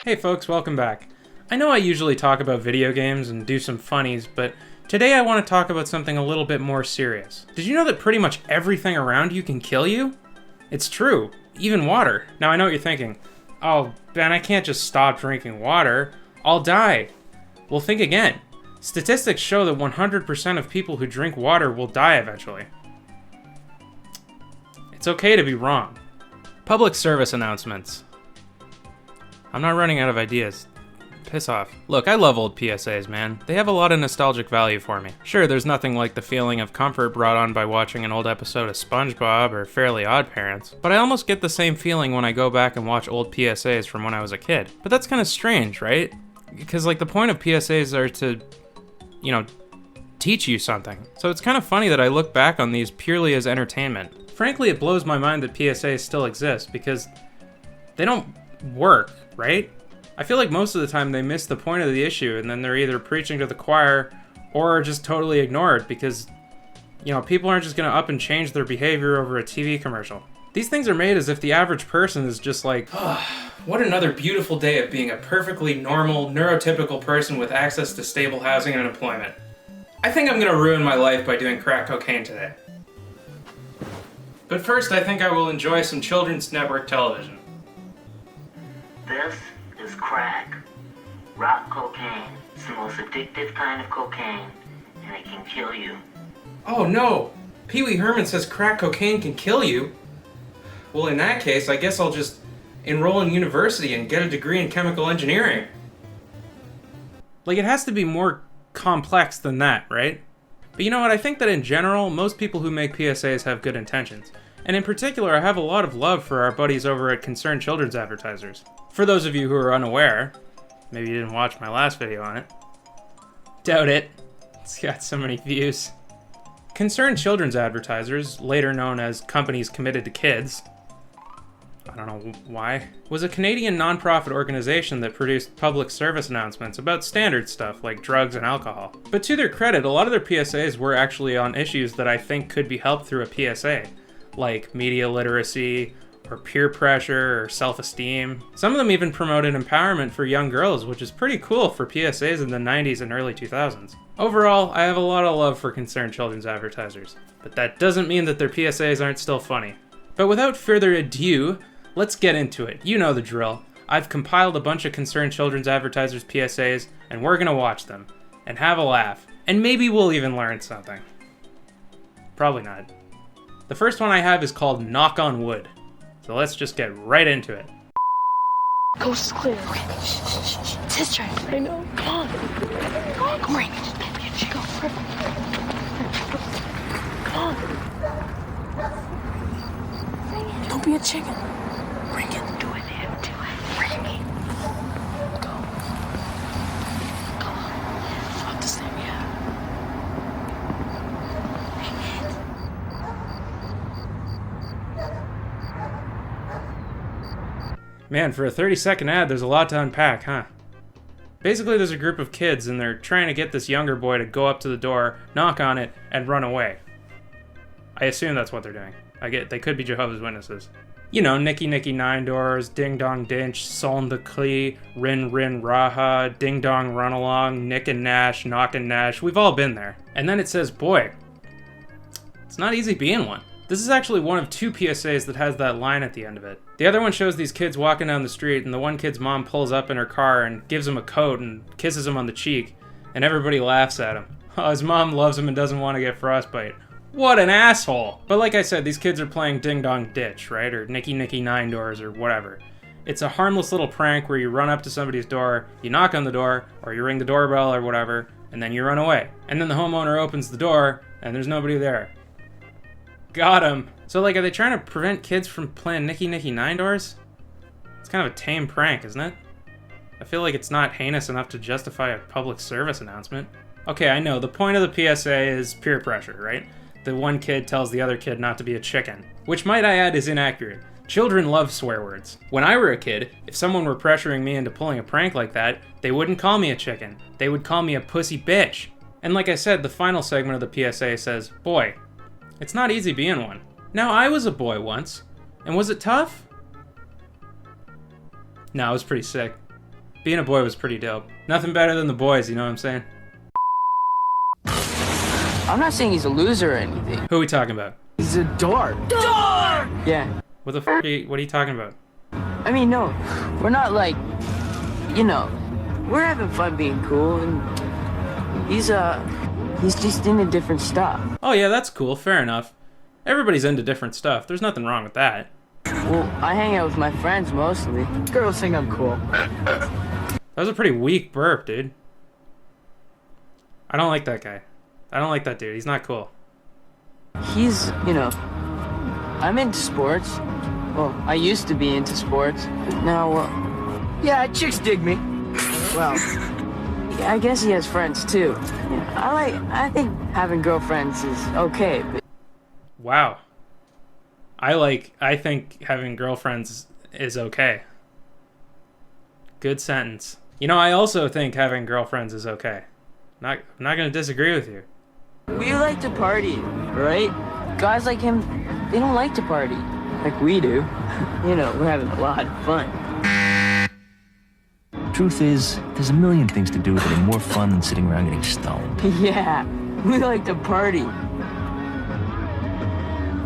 Hey folks, welcome back. I know I usually talk about video games and do some funnies, but today I want to talk about something a little bit more serious. Did you know that pretty much everything around you can kill you? It's true, even water. Now I know what you're thinking. Oh, Ben, I can't just stop drinking water. I'll die. Well, think again. Statistics show that 100% of people who drink water will die eventually. It's okay to be wrong. Public service announcements. I'm not running out of ideas. Piss off. Look, I love old PSAs, man. They have a lot of nostalgic value for me. Sure, there's nothing like the feeling of comfort brought on by watching an old episode of SpongeBob or Fairly Odd Parents, but I almost get the same feeling when I go back and watch old PSAs from when I was a kid. But that's kind of strange, right? Because, the point of PSAs are to, teach you something. So it's kind of funny that I look back on these purely as entertainment. Frankly, it blows my mind that PSAs still exist because they don't work, right? I feel like most of the time they miss the point of the issue and then they're either preaching to the choir or just totally ignored because, people aren't just going to up and change their behavior over a TV commercial. These things are made as if the average person is just like, what another beautiful day of being a perfectly normal, neurotypical person with access to stable housing and employment. I think I'm going to ruin my life by doing crack cocaine today. But first, I think I will enjoy some children's network television. This is crack. Rock cocaine. It's the most addictive kind of cocaine, and it can kill you. Oh no! Pee Wee Herman says crack cocaine can kill you? Well, in that case, I guess I'll just enroll in university and get a degree in chemical engineering. It has to be more complex than that, right? But you know what, I think that in general, most people who make PSAs have good intentions. And in particular, I have a lot of love for our buddies over at Concerned Children's Advertisers. For those of you who are unaware, maybe you didn't watch my last video on it. Doubt it. It's got so many views. Concerned Children's Advertisers, later known as Companies Committed to Kids, I don't know why, was a Canadian nonprofit organization that produced public service announcements about standard stuff like drugs and alcohol. But to their credit, a lot of their PSAs were actually on issues that I think could be helped through a PSA, like media literacy, or peer pressure, or self-esteem. Some of them even promoted empowerment for young girls, which is pretty cool for PSAs in the 90s and early 2000s. Overall, I have a lot of love for Concerned Children's Advertisers, but that doesn't mean that their PSAs aren't still funny. But without further ado, let's get into it. You know the drill. I've compiled a bunch of Concerned Children's Advertisers PSAs, and we're gonna watch them, and have a laugh, and maybe we'll even learn something. Probably not. The first one I have is called Knock on Wood. So let's just get right into it. Coast is clear. Okay. Shh. It's his turn. I know. Come on. Come on. Just be a chicken. Go. Come on. Don't be a chicken. Bring it. Do it. Bring it. Go. Come on. Fuck this thing, yeah. Man, for a 30-second ad, there's a lot to unpack, huh? Basically, there's a group of kids, and they're trying to get this younger boy to go up to the door, knock on it, and run away. I assume that's what they're doing. They could be Jehovah's Witnesses. Nicky Nicky Nine Doors, Ding Dong Dinch, Son de Clee, Rin Rin Raha, Ding Dong Run Along, Nick and Nash, Knock and Nash. We've all been there. And then it says, boy, it's not easy being one. This is actually one of two PSAs that has that line at the end of it. The other one shows these kids walking down the street, and the one kid's mom pulls up in her car and gives him a coat and kisses him on the cheek, and everybody laughs at him. Oh, his mom loves him and doesn't want to get frostbite. What an asshole! But like I said, these kids are playing Ding Dong Ditch, right? Or Nicky Nicky Nine Doors, or whatever. It's a harmless little prank where you run up to somebody's door, you knock on the door, or you ring the doorbell or whatever, and then you run away. And then the homeowner opens the door, and there's nobody there. Got him. So, are they trying to prevent kids from playing Nicky Nicky Nine Doors? It's kind of a tame prank, isn't it? I feel like it's not heinous enough to justify a public service announcement. Okay, I know, the point of the PSA is peer pressure, right? The one kid tells the other kid not to be a chicken. Which, might I add, is inaccurate. Children love swear words. When I were a kid, if someone were pressuring me into pulling a prank like that, they wouldn't call me a chicken. They would call me a pussy bitch. And like I said, the final segment of the PSA says, boy, it's not easy being one. Now, I was a boy once, and was it tough? No, it was pretty sick. Being a boy was pretty dope. Nothing better than the boys, you know what I'm saying? I'm not saying he's a loser or anything. Who are we talking about? He's a dork. Dork! Yeah. What the what are you talking about? I mean, no, we're not like, you know, we're having fun being cool, and he's just into different stuff. Oh yeah, that's cool, fair enough. Everybody's into different stuff. There's nothing wrong with that. Well, I hang out with my friends mostly. Girls think I'm cool. That was a pretty weak burp, dude. I don't like that guy. I don't like that dude. He's not cool. He's, you know, I'm into sports. Well, I used to be into sports, but now, yeah, chicks dig me. Well, yeah, I guess he has friends too. Yeah, I think having girlfriends is okay, but... Wow. I think having girlfriends is okay. Good sentence. You know, I also think having girlfriends is okay. I'm not gonna disagree with you. We like to party, right? Guys like him, they don't like to party like we do. You know, we're having a lot of fun. Truth is, there's a million things to do that are more fun than sitting around getting stoned. Yeah, we like to party.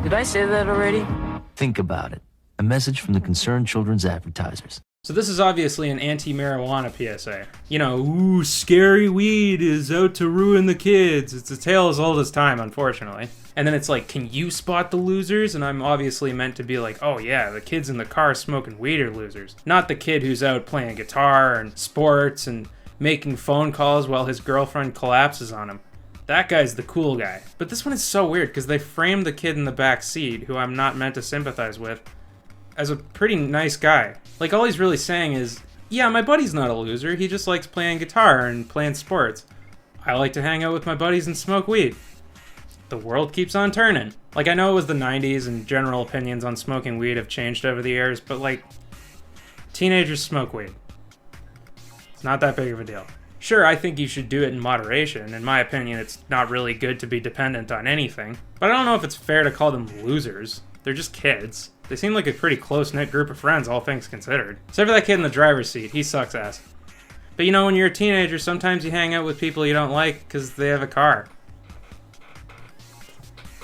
Did I say that already? Think about it. A message from the Concerned Children's Advertisers. So this is obviously an anti-marijuana PSA. You know, ooh, scary weed is out to ruin the kids. It's a tale as old as time, unfortunately. And then it's like, can you spot the losers? And I'm obviously meant to be like, oh yeah, the kids in the car smoking weed are losers. Not the kid who's out playing guitar and sports and making phone calls while his girlfriend collapses on him. That guy's the cool guy. But this one is so weird because they framed the kid in the back seat, who I'm not meant to sympathize with, as a pretty nice guy. Like, all he's really saying is, yeah, my buddy's not a loser, he just likes playing guitar and playing sports. I like to hang out with my buddies and smoke weed. The world keeps on turning. Like, I know it was the 90s and general opinions on smoking weed have changed over the years, but like, teenagers smoke weed. It's not that big of a deal. Sure, I think you should do it in moderation. In my opinion, it's not really good to be dependent on anything. But I don't know if it's fair to call them losers. They're just kids. They seem like a pretty close-knit group of friends, all things considered. Except for that kid in the driver's seat. He sucks ass. But you know, when you're a teenager, sometimes you hang out with people you don't like because they have a car.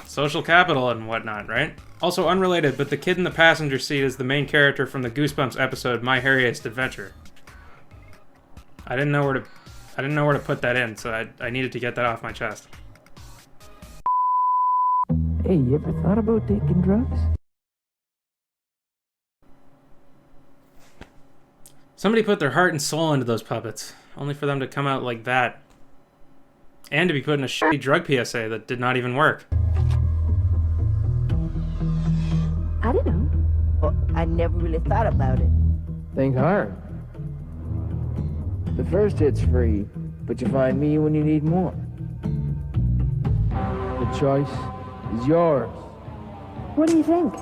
Social capital and whatnot, right? Also unrelated, but the kid in the passenger seat is the main character from the Goosebumps episode My Harriest Adventure. I didn't know where to put that in, so I needed to get that off my chest. Hey, you ever thought about taking drugs? Somebody put their heart and soul into those puppets, only for them to come out like that. And to be put in a shitty drug PSA that did not even work. I don't know. Well, I never really thought about it. Think hard. The first hit's free, but you find me when you need more. The choice is yours. What do you think?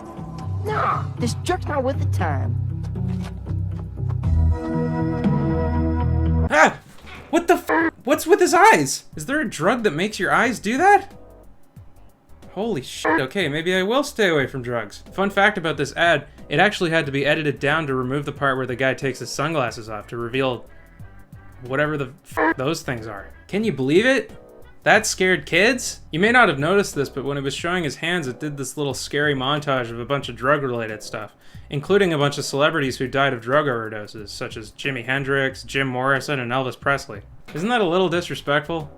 Nah, This jerk's not with the time. Ah! What the f- What's with his eyes? Is there a drug that makes your eyes do that? Holy shit, okay, maybe I will stay away from drugs. Fun fact about this ad, it actually had to be edited down to remove the part where the guy takes his sunglasses off to reveal whatever the f those things are. Can you believe it? That scared kids? You may not have noticed this, but when it was showing his hands, it did this little scary montage of a bunch of drug-related stuff, including a bunch of celebrities who died of drug overdoses, such as Jimi Hendrix, Jim Morrison, and Elvis Presley. Isn't that a little disrespectful?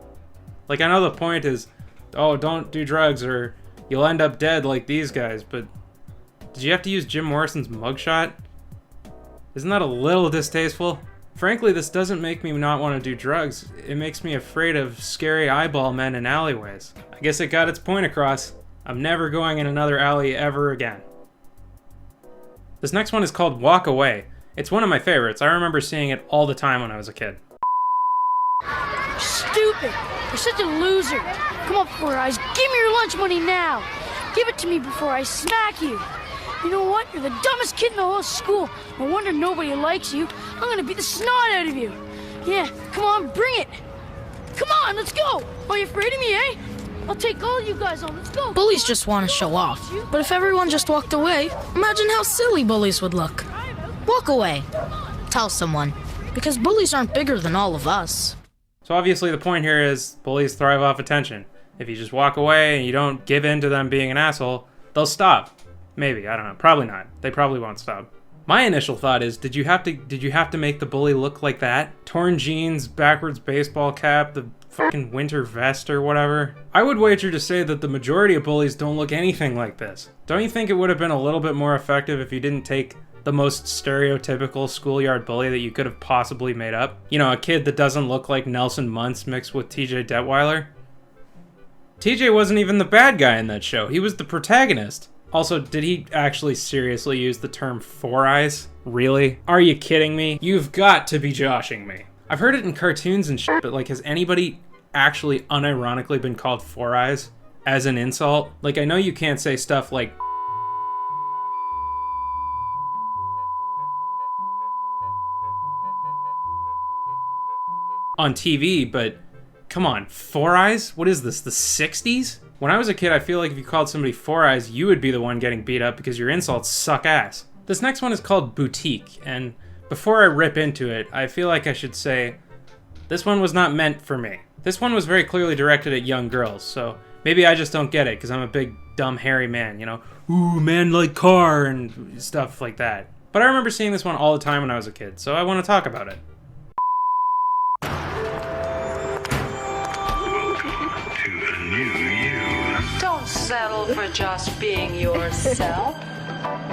Like, I know the point is, oh, don't do drugs or you'll end up dead like these guys, but did you have to use Jim Morrison's mugshot? Isn't that a little distasteful? Frankly, this doesn't make me not want to do drugs. It makes me afraid of scary eyeball men in alleyways. I guess it got its point across. I'm never going in another alley ever again. This next one is called Walk Away. It's one of my favorites. I remember seeing it all the time when I was a kid. Stupid! You're such a loser. Come on, Four Eyes. Give me your lunch money now. Give it to me before I smack you. You know what? You're the dumbest kid in the whole school. No wonder nobody likes you. I'm gonna beat the snot out of you. Yeah, come on, bring it. Come on, let's go. Are you afraid of me, eh? I'll take all you guys on. Let's go. Bullies just want to show off. But if everyone just walked away, imagine how silly bullies would look. Walk away. Tell someone. Because bullies aren't bigger than all of us. So obviously the point here is bullies thrive off attention. If you just walk away and you don't give in to them being an asshole, they'll stop. Maybe, I don't know. Probably not. They probably won't stop. My initial thought is, did you have to make the bully look like that? Torn jeans, backwards baseball cap, the fucking winter vest or whatever? I would wager to say that the majority of bullies don't look anything like this. Don't you think it would have been a little bit more effective if you didn't take the most stereotypical schoolyard bully that you could have possibly made up? You know, a kid that doesn't look like Nelson Muntz mixed with TJ Detweiler? TJ wasn't even the bad guy in that show. He was the protagonist. Also, did he actually seriously use the term Four Eyes? Really? Are you kidding me? You've got to be joshing me. I've heard it in cartoons and shit, but like, has anybody actually unironically been called Four Eyes as an insult? Like, I know you can't say stuff like on TV, but come on, Four Eyes? What is this, the 60s? When I was a kid, I feel like if you called somebody Four Eyes, you would be the one getting beat up because your insults suck ass. This next one is called Boutique, and before I rip into it, I feel like I should say, this one was not meant for me. This one was very clearly directed at young girls, so maybe I just don't get it because I'm a big, dumb, hairy man, you know? Ooh, man like car and stuff like that. But I remember seeing this one all the time when I was a kid, so I want to talk about it. Don't settle for just being yourself.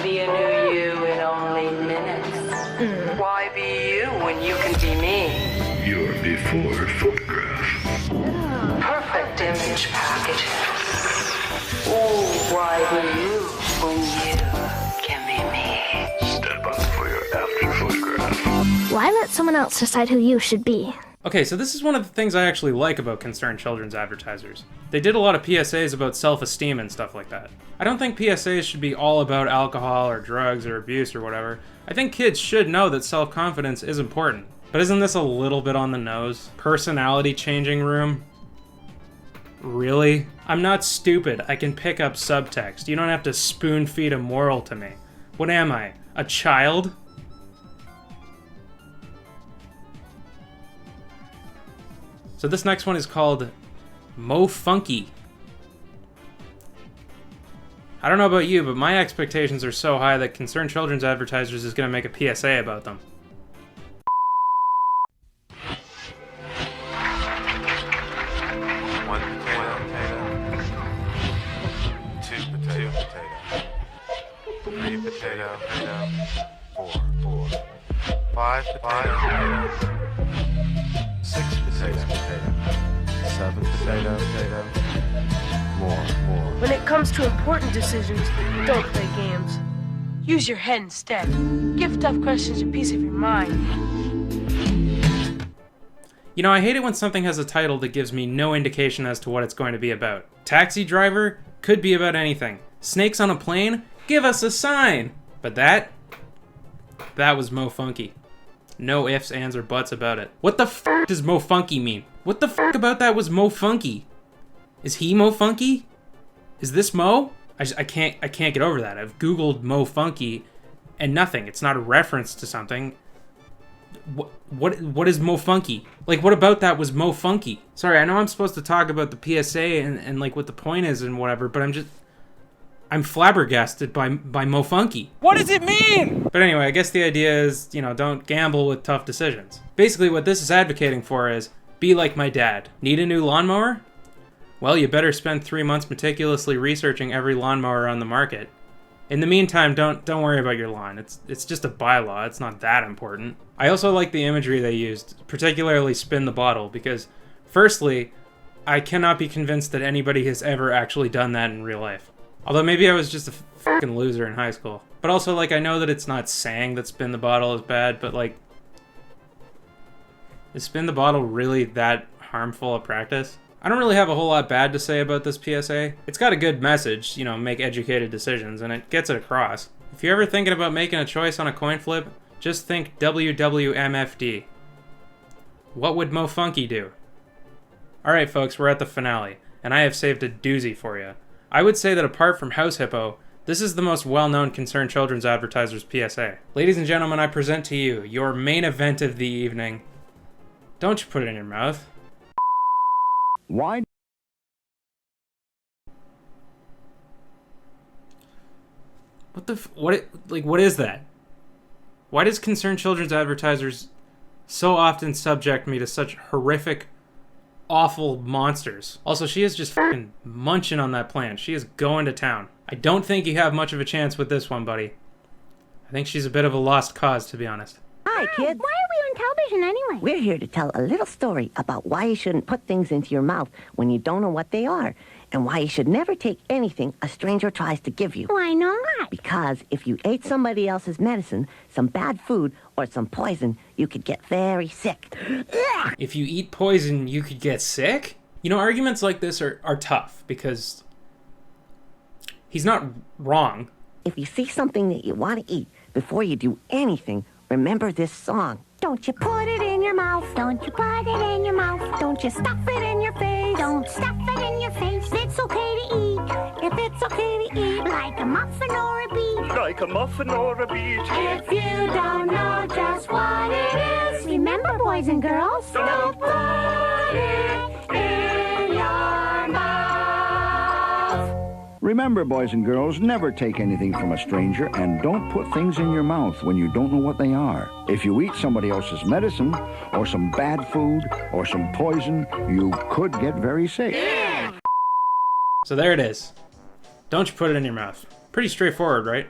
Be a new you in only minutes. Why be you when you can be me? Your before photograph. Perfect image packages. Ooh, why be you when you can be me? Step up for your after photograph. Why let someone else decide who you should be? Okay, so this is one of the things I actually like about Concerned Children's Advertisers. They did a lot of PSAs about self-esteem and stuff like that. I don't think PSAs should be all about alcohol or drugs or abuse or whatever. I think kids should know that self-confidence is important. But isn't this a little bit on the nose? Personality changing room? Really? I'm not stupid. I can pick up subtext. You don't have to spoon feed a moral to me. What am I? A child? So this next one is called Mo Funky. I don't know about you, but my expectations are so high that Concerned Children's Advertisers is going to make a PSA about them. One potato. Two potato. Three potato. Four. Five potato. Six potato. Seven potato. More. When it comes to important decisions, don't play games. Use your head instead. Give tough questions a piece of your mind. You know, I hate it when something has a title that gives me no indication as to what it's going to be about. Taxi driver could be about anything. Snakes on a plane? Give us a sign! But that was Mo Funky. No ifs, ands, or buts about it. What the f does Mo Funky mean? What the f about that was Mo Funky? Is he Mo Funky? Is this Mo? I can't get over that. I've Googled Mo Funky and nothing. It's not a reference to something. What is Mo Funky? Like, what about that was Mo Funky? Sorry, I know I'm supposed to talk about the PSA and like what the point is and whatever, but I'm flabbergasted by Mo Funky. What does it mean? But anyway, I guess the idea is, you know, don't gamble with tough decisions. Basically, what this is advocating for is, be like my dad. Need a new lawnmower? Well, you better spend 3 months meticulously researching every lawnmower on the market. In the meantime, don't worry about your lawn. It's just a bylaw. It's not that important. I also like the imagery they used, particularly spin the bottle, because firstly, I cannot be convinced that anybody has ever actually done that in real life. Although maybe I was just a fucking loser in high school. But also, like, I know that it's not saying that spin the bottle is bad, but like, is spin the bottle really that harmful a practice? I don't really have a whole lot bad to say about this PSA. It's got a good message, you know, make educated decisions, and it gets it across. If you're ever thinking about making a choice on a coin flip, just think WWMFD. What would Mo Funky do? Alright folks, we're at the finale, and I have saved a doozy for you. I would say that apart from House Hippo, This is the most well-known Concerned Children's Advertisers PSA. Ladies and gentlemen, I present to you your main event of the evening. Don't you put it in your mouth. Why? What is that? Why does Concerned Children's Advertisers so often subject me to such horrific, awful monsters? Also, she is just fucking munching on that plant. She is going to town. I don't think you have much of a chance with this one, buddy. I think she's a bit of a lost cause, to be honest. Hi, kids. Why are we on television anyway? We're here to tell a little story about why you shouldn't put things into your mouth when you don't know what they are, and why you should never take anything a stranger tries to give you. Why not? Because if you ate somebody else's medicine, some bad food, or some poison, you could get very sick. If you eat poison, you could get sick? You know, arguments like this are tough, because he's not wrong. If you see something that you want to eat, before you do anything, remember this song. Don't you put it in your mouth. Don't you put it in your mouth. Don't you stuff it in your face. Don't stuff it in your face. It's okay to eat. If it's okay to eat, like a muffin or a beet. Like a muffin or a beet. If you don't know just what it is, remember, boys and girls, don't put it in your mouth. Remember, boys and girls, never take anything from a stranger, and don't put things in your mouth when you don't know what they are. If you eat somebody else's medicine, or some bad food, or some poison, you could get very sick. So there it is. Don't you put it in your mouth. Pretty straightforward, right?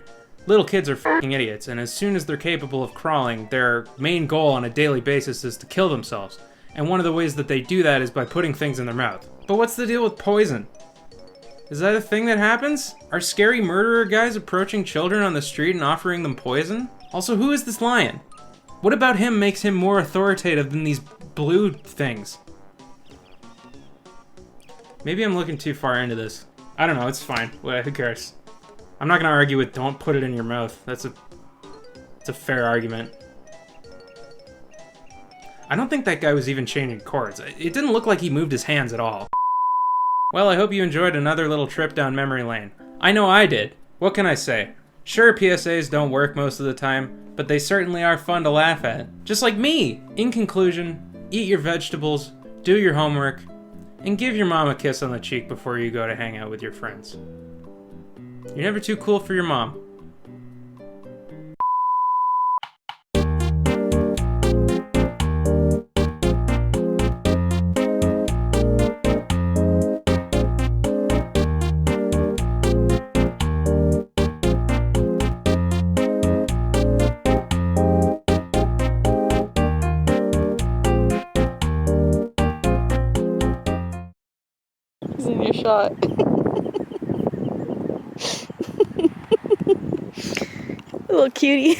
Little kids are fucking idiots, and as soon as they're capable of crawling, their main goal on a daily basis is to kill themselves. And one of the ways that they do that is by putting things in their mouth. But what's the deal with poison? Is that a thing that happens? Are scary murderer guys approaching children on the street and offering them poison? Also, who is this lion? What about him makes him more authoritative than these blue things? Maybe I'm looking too far into this. I don't know, it's fine. Well, who cares? I'm not gonna argue with don't put it in your mouth. It's a fair argument. I don't think that guy was even changing chords. It didn't look like he moved his hands at all. Well, I hope you enjoyed another little trip down memory lane. I know I did. What can I say? Sure, PSAs don't work most of the time, but they certainly are fun to laugh at. Just like me! In conclusion, eat your vegetables, do your homework, and give your mom a kiss on the cheek before you go to hang out with your friends. You're never too cool for your mom. In your shot. Little cutie.